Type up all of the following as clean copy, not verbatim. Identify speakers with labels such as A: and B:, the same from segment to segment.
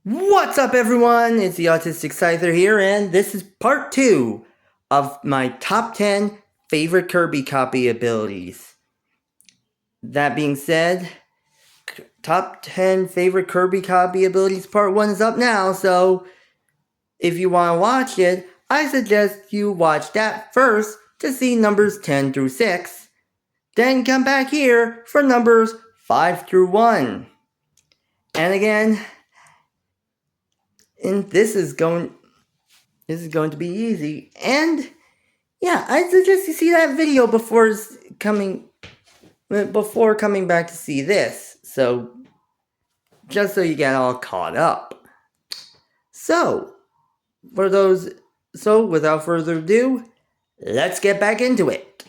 A: What's up, everyone? It's the Autistic Scyther here, and this is part 2 of my top 10 favorite Kirby copy abilities. That being said, top 10 favorite Kirby copy abilities part 1 is up now, so if you want to watch it, I suggest you watch that first to see numbers 10 through 6, then come back here for numbers 5 through 1. And again, and this is going to be easy. And yeah, I suggest you see that video before coming back to see this. So just so you get all caught up. So without further ado, let's get back into it.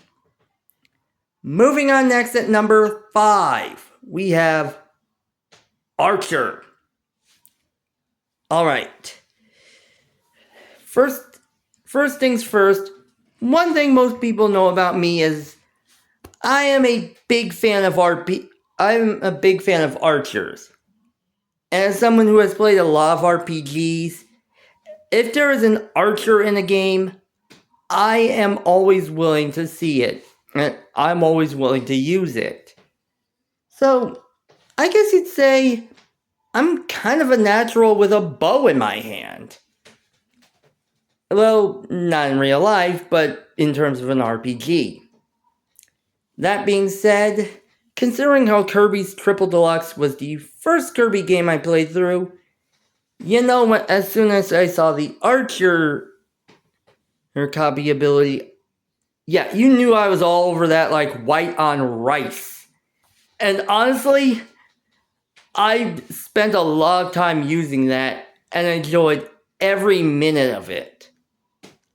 A: Moving on next at number 5, we have Archer. Alright. First things first, one thing most people know about me is I'm a big fan of archers. As someone who has played a lot of RPGs, if there is an archer in a game, I am always willing to see it. And I'm always willing to use it. So, I guess you'd say I'm kind of a natural with a bow in my hand. Well, not in real life, but in terms of an RPG. That being said, considering how Kirby's Triple Deluxe was the first Kirby game I played through, as soon as I saw the Archer copy ability, yeah, you knew I was all over that like white on rice. And honestly, I spent a lot of time using that and enjoyed every minute of it.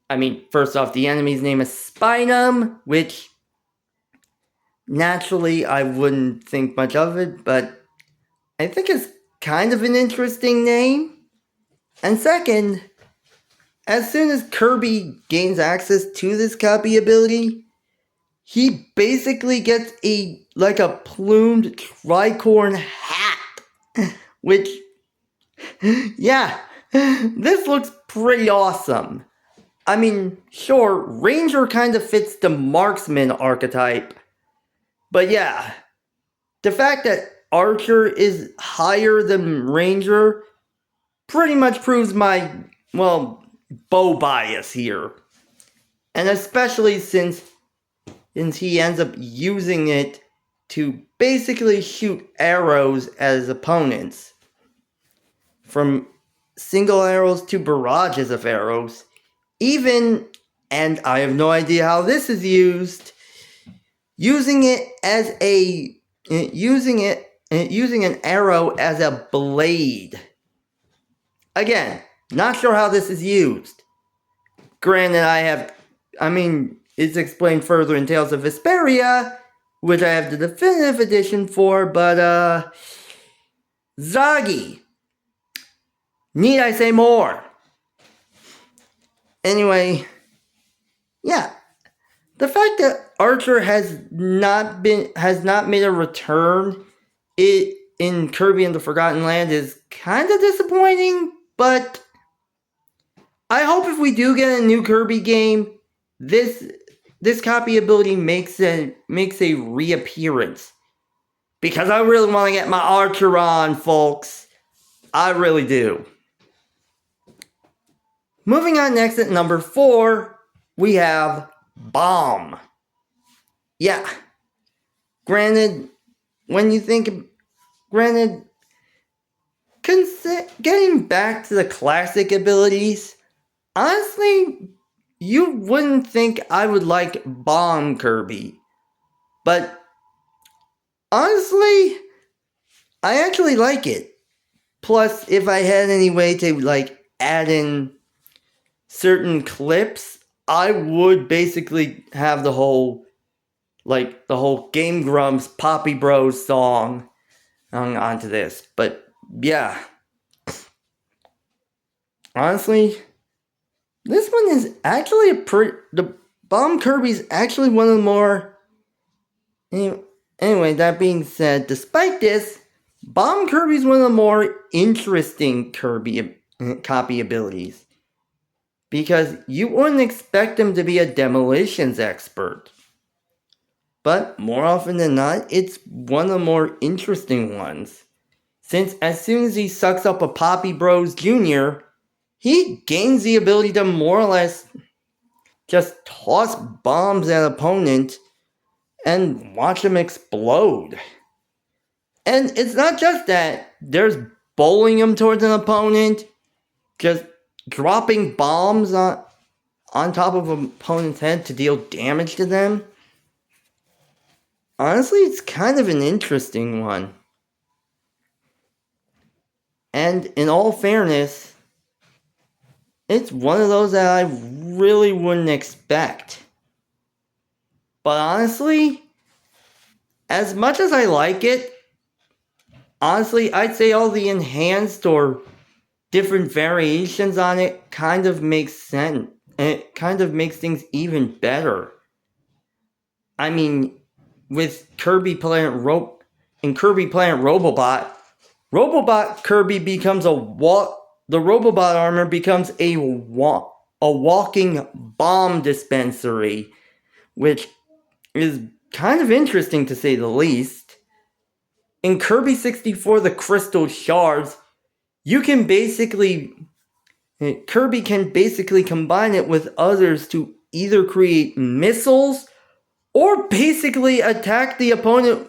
A: I mean, first off, the enemy's name is Spinum, which naturally I wouldn't think much of it, but I think it's kind of an interesting name. And second, as soon as Kirby gains access to this copy ability, he basically gets a plumed tricorn hat. Which, yeah, this looks pretty awesome. I mean, sure, Ranger kind of fits the marksman archetype. But yeah, the fact that Archer is higher than Ranger pretty much proves my, bow bias here. And especially since he ends up using it to basically shoot arrows at his opponents. From single arrows to barrages of arrows. Even, and I have no idea how this is used, using an arrow as a blade. Again, not sure how this is used. Granted, it's explained further in Tales of Vesperia, which I have the definitive edition for, but, Zagi. Need I say more? Anyway, yeah. The fact that Archer has not made a return in Kirby and the Forgotten Land is kind of disappointing, but I hope if we do get a new Kirby game, this copy ability makes a reappearance. Because I really want to get my Archer on, folks. I really do. Moving on next at number 4, we have Bomb. Yeah. Granted, getting back to the classic abilities, honestly, you wouldn't think I would like Bomb Kirby. But honestly, I actually like it. Plus, if I had any way to add in certain clips, I would basically have the whole Game Grumps Poppy Bros song onto this. But yeah, honestly, this one is actually the Bomb Kirby's actually one of the more. Anyway, that being said, despite this, Bomb Kirby is one of the more interesting Kirby copy abilities, because you wouldn't expect him to be a demolitions expert. But more often than not, it's one of the more interesting ones, since as soon as he sucks up a Poppy Bros Jr., he gains the ability to more or less just toss bombs at an opponent and watch them explode. And it's not just that, there's bowling him towards an opponent, just dropping bombs on top of an opponent's head to deal damage to them. Honestly, it's kind of an interesting one. And in all fairness, it's one of those that I really wouldn't expect. But honestly, as much as I like it, honestly, I'd say all the enhanced or different variations on it kind of makes sense. It kind of makes things even better. I mean, with Kirby Planet Robobot, Robobot Kirby becomes the Robobot armor becomes a walking bomb dispensary, which is kind of interesting to say the least. In Kirby 64, the Crystal Shards, Kirby can basically combine it with others to either create missiles or basically attack the opponent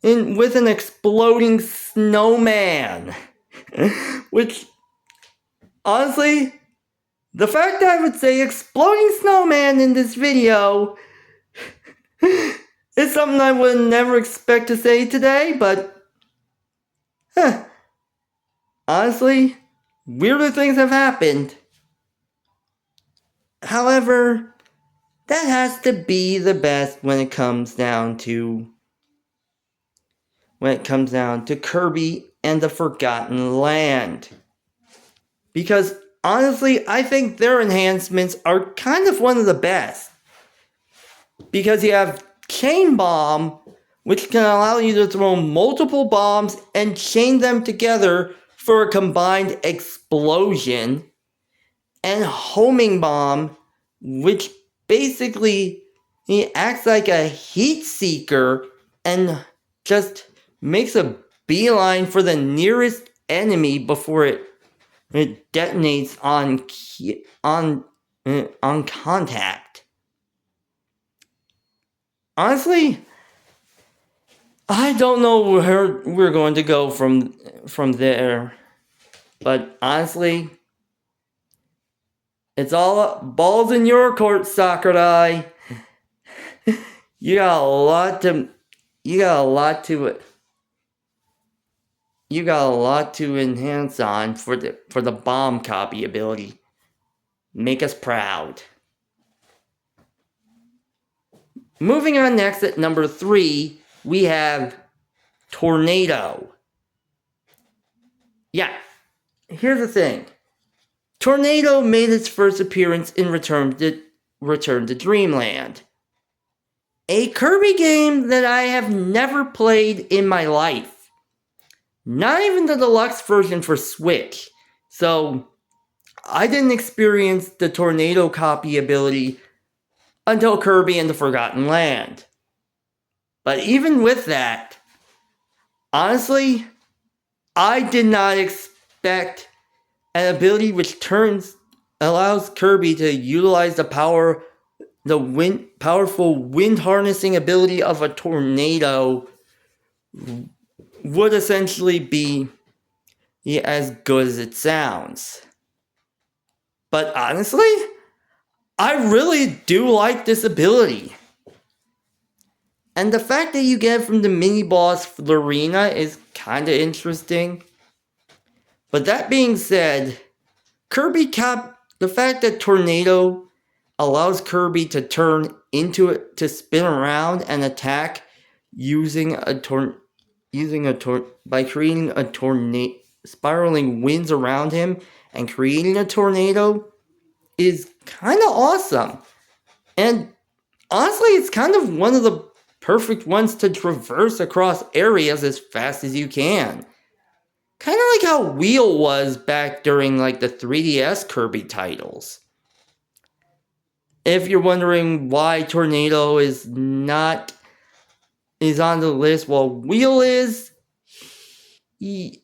A: with an exploding snowman. Which, honestly, the fact that I would say exploding snowman in this video is something I would never expect to say today, but honestly, weirder things have happened. However, that has to be the best when it comes down to Kirby and the Forgotten Land. Because honestly, I think their enhancements are kind of one of the best. Because you have Chain Bomb, which can allow you to throw multiple bombs and chain them together for a combined explosion, and Homing Bomb, which basically he acts like a heat seeker and just makes a beeline for the nearest enemy before it detonates on contact. Honestly, I don't know where we're going to go from there. But honestly, it's all balls in your court, Sakurai. You got a lot to enhance on for the bomb copy ability. Make us proud. Moving on next at number 3, we have Tornado. Yeah, here's the thing. Tornado made its first appearance in Return to Dreamland, a Kirby game that I have never played in my life. Not even the deluxe version for Switch. So I didn't experience the Tornado copy ability until Kirby and the Forgotten Land. But even with that, honestly, I did not expect an ability which allows Kirby to utilize the powerful wind harnessing ability of a tornado would essentially be as good as it sounds. But honestly, I really do like this ability. And the fact that you get it from the mini-boss Florina is kind of interesting. But that being said, the fact that Tornado allows Kirby to turn into it, to spin around and attack by creating spiraling winds around him and creating a tornado is kind of awesome. And honestly, it's kind of one of the perfect ones to traverse across areas as fast as you can. Kind of like how Wheel was back during like the 3DS Kirby titles. If you're wondering why Tornado is on the list while Wheel is,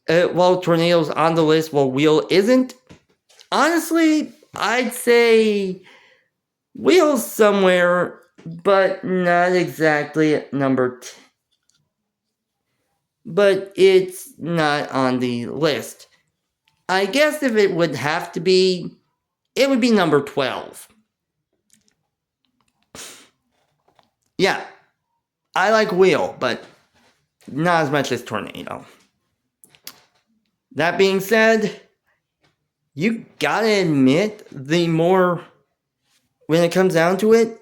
A: while Tornado's on the list while Wheel isn't, honestly, I'd say Wheel's somewhere, but not exactly at number 10. But it's not on the list. I guess if it would have to be, it would be number 12. Yeah, I like Wheel, but not as much as Tornado. That being said, you gotta admit, when it comes down to it,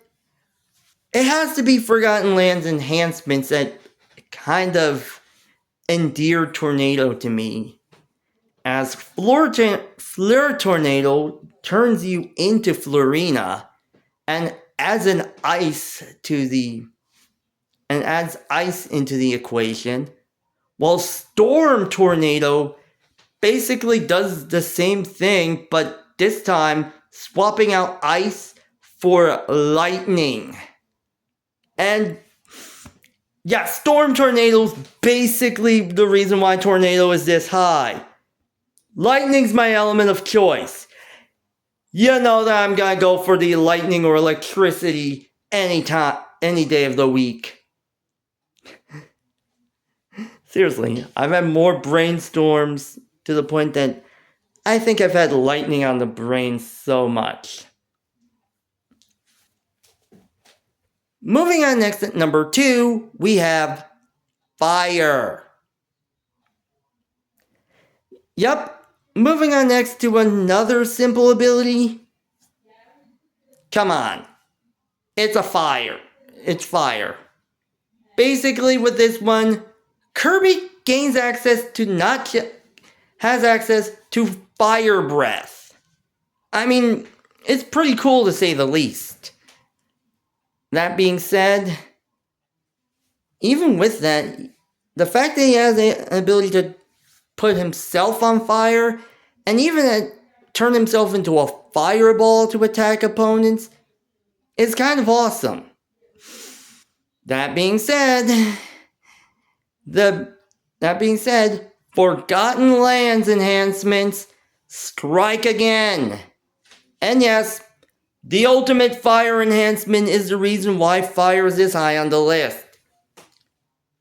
A: it has to be Forgotten Lands enhancements that kind of endear Tornado to me. As Fleur Tornado turns you into Florina and adds ice into the equation, while Storm Tornado basically does the same thing, but this time swapping out ice for lightning. And yeah, Storm Tornado's basically the reason why Tornado is this high. Lightning's my element of choice. You know that I'm gonna go for the lightning or electricity any day of the week. Seriously, I've had more brainstorms to the point that I think I've had lightning on the brain so much. Moving on next at number 2, we have Fire. Yup, moving on next to another simple ability. Come on. It's a fire. It's fire. Basically with this one, Kirby has access to fire breath. I mean, it's pretty cool to say the least. That being said, even with that, the fact that he has the ability to put himself on fire and even turn himself into a fireball to attack opponents is kind of awesome. That being said, Forgotten Lands enhancements strike again. And yes, the ultimate fire enhancement is the reason why fire is this high on the list.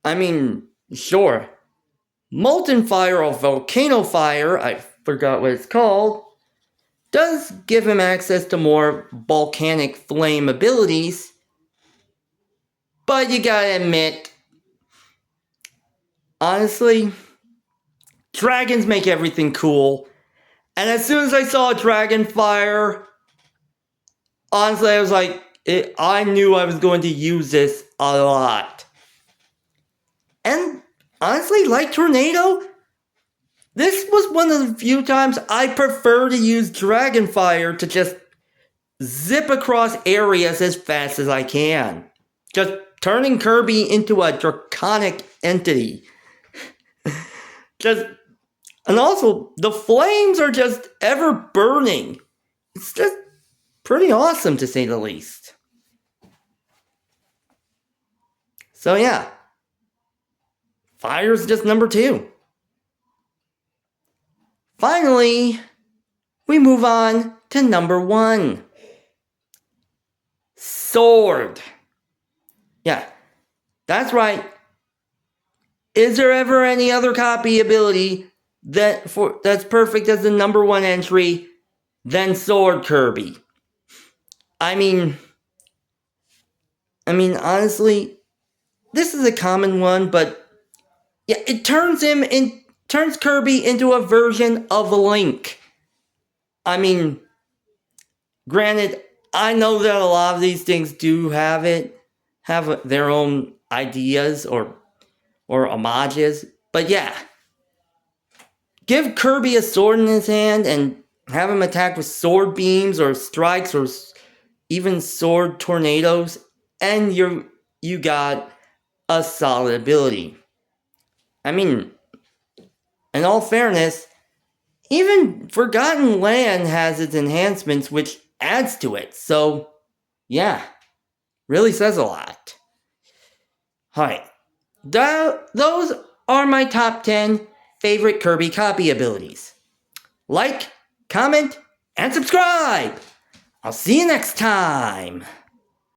A: I mean, sure, Molten Fire or Volcano Fire, I forgot what it's called, does give him access to more volcanic flame abilities. But you gotta admit, honestly, dragons make everything cool. And as soon as I saw Dragon Fire, honestly, I was like, I knew I was going to use this a lot. And honestly, like Tornado, this was one of the few times I prefer to use Dragon Fire to just zip across areas as fast as I can. Just turning Kirby into a draconic entity. And also, the flames are just ever burning. It's just pretty awesome to say the least. So yeah, fire's just number 2. Finally, we move on to number 1. Sword. Yeah, that's right. Is there ever any other copy ability that's perfect as the number 1 entry than Sword Kirby? I mean, honestly, this is a common one, but yeah, it turns Kirby into a version of Link. I mean, granted, I know that a lot of these things do have their own ideas or homages, but yeah. Give Kirby a sword in his hand and have him attack with sword beams or strikes or even sword tornadoes, and you got a solid ability. I mean, in all fairness, even Forgotten Land has its enhancements which adds to it, so yeah, really says a lot. Alright, those are my top 10 favorite Kirby copy abilities. Like, comment, and subscribe! I'll see you next time!